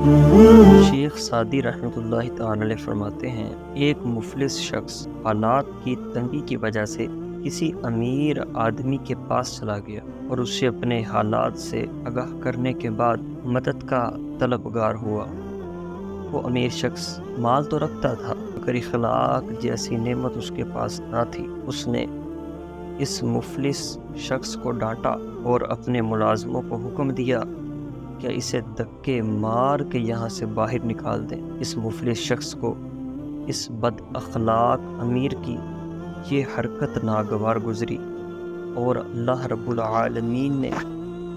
شیخ Saadi رحمۃ اللہ تعالی علیہ فرماتے ہیں، ایک مفلس شخص حالات کی تنگی کی وجہ سے کسی امیر آدمی کے پاس چلا گیا اور اسے اپنے حالات سے آگاہ کرنے کے بعد مدد کا طلبگار ہوا۔ وہ امیر شخص مال تو رکھتا تھا مگر اخلاق جیسی نعمت اس کے پاس نہ تھی۔ اس نے اس مفلس شخص کو ڈانٹا اور اپنے ملازموں کو حکم دیا کہ اسے دھکے مار کے یہاں سے باہر نکال دیں۔ اس مفلس شخص کو اس بد اخلاق امیر کی یہ حرکت ناگوار گزری اور اللہ رب العالمین نے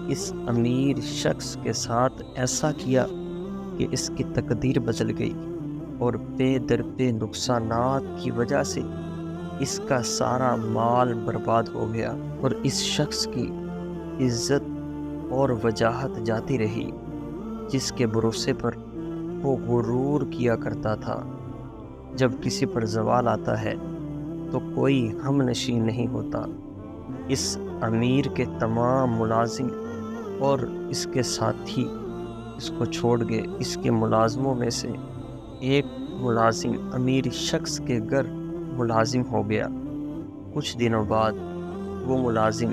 اس امیر شخص کے ساتھ ایسا کیا کہ اس کی تقدیر بدل گئی اور بے در پہ نقصانات کی وجہ سے اس کا سارا مال برباد ہو گیا اور اس شخص کی عزت اور وجاہت جاتی رہی جس کے بھروسے پر وہ غرور کیا کرتا تھا۔ جب کسی پر زوال آتا ہے تو کوئی ہم نشین نہیں ہوتا۔ اس امیر کے تمام ملازم اور اس کے ساتھی اس کو چھوڑ گئے۔ اس کے ملازموں میں سے ایک ملازم امیر شخص کے گھر ملازم ہو گیا۔ کچھ دنوں بعد وہ ملازم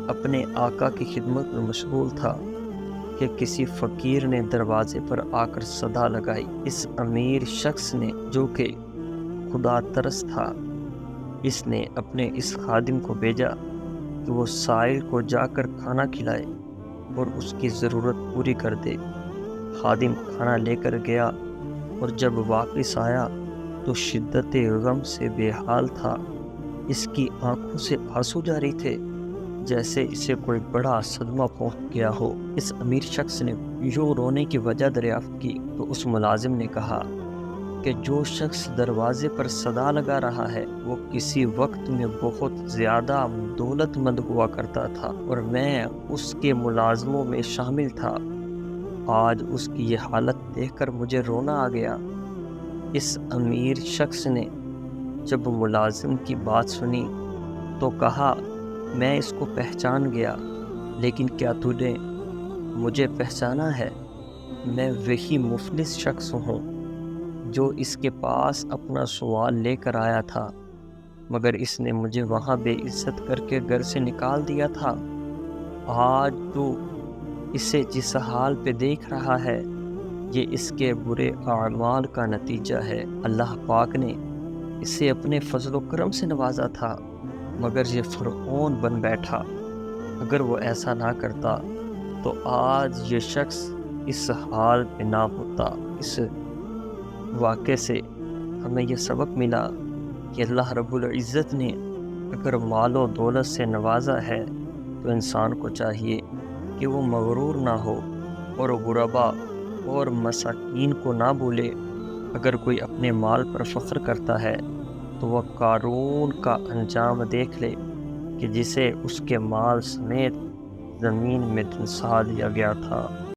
اپنے آقا کی خدمت میں مشغول تھا کہ کسی فقیر نے دروازے پر آ کر صدا لگائی۔ اس امیر شخص نے، جو کہ خدا ترس تھا، اس نے اپنے اس خادم کو بھیجا کہ وہ سائل کو جا کر کھانا کھلائے اور اس کی ضرورت پوری کر دے۔ خادم کھانا لے کر گیا اور جب واپس آیا تو شدت غم سے بے حال تھا۔ اس کی آنکھوں سے آنسو جاری تھے جیسے اسے کوئی بڑا صدمہ پہنچ گیا ہو۔ اس امیر شخص نے یوں رونے کی وجہ دریافت کی تو اس ملازم نے کہا کہ جو شخص دروازے پر صدا لگا رہا ہے وہ کسی وقت میں بہت زیادہ دولت مند ہوا کرتا تھا اور میں اس کے ملازموں میں شامل تھا۔ آج اس کی یہ حالت دیکھ کر مجھے رونا آ گیا۔ اس امیر شخص نے جب ملازم کی بات سنی تو کہا، میں اس کو پہچان گیا، لیکن کیا تو نے مجھے پہچانا ہے؟ میں وہی مفلس شخص ہوں جو اس کے پاس اپنا سوال لے کر آیا تھا، مگر اس نے مجھے وہاں بے عزت کر کے گھر سے نکال دیا تھا۔ آج تو اسے جس حال پہ دیکھ رہا ہے یہ اس کے برے اعمال کا نتیجہ ہے۔ اللہ پاک نے اسے اپنے فضل و کرم سے نوازا تھا مگر یہ فرعون بن بیٹھا۔ اگر وہ ایسا نہ کرتا تو آج یہ شخص اس حال پہ نہ ہوتا۔ اس واقعے سے ہمیں یہ سبق ملا کہ اللہ رب العزت نے اگر مال و دولت سے نوازا ہے تو انسان کو چاہیے کہ وہ مغرور نہ ہو اور غربا اور مساکین کو نہ بھولے۔ اگر کوئی اپنے مال پر فخر کرتا ہے تو وہ قارون کا انجام دیکھ لے کہ جسے اس کے مال سمیت زمین میں دھنسا دیا گیا تھا۔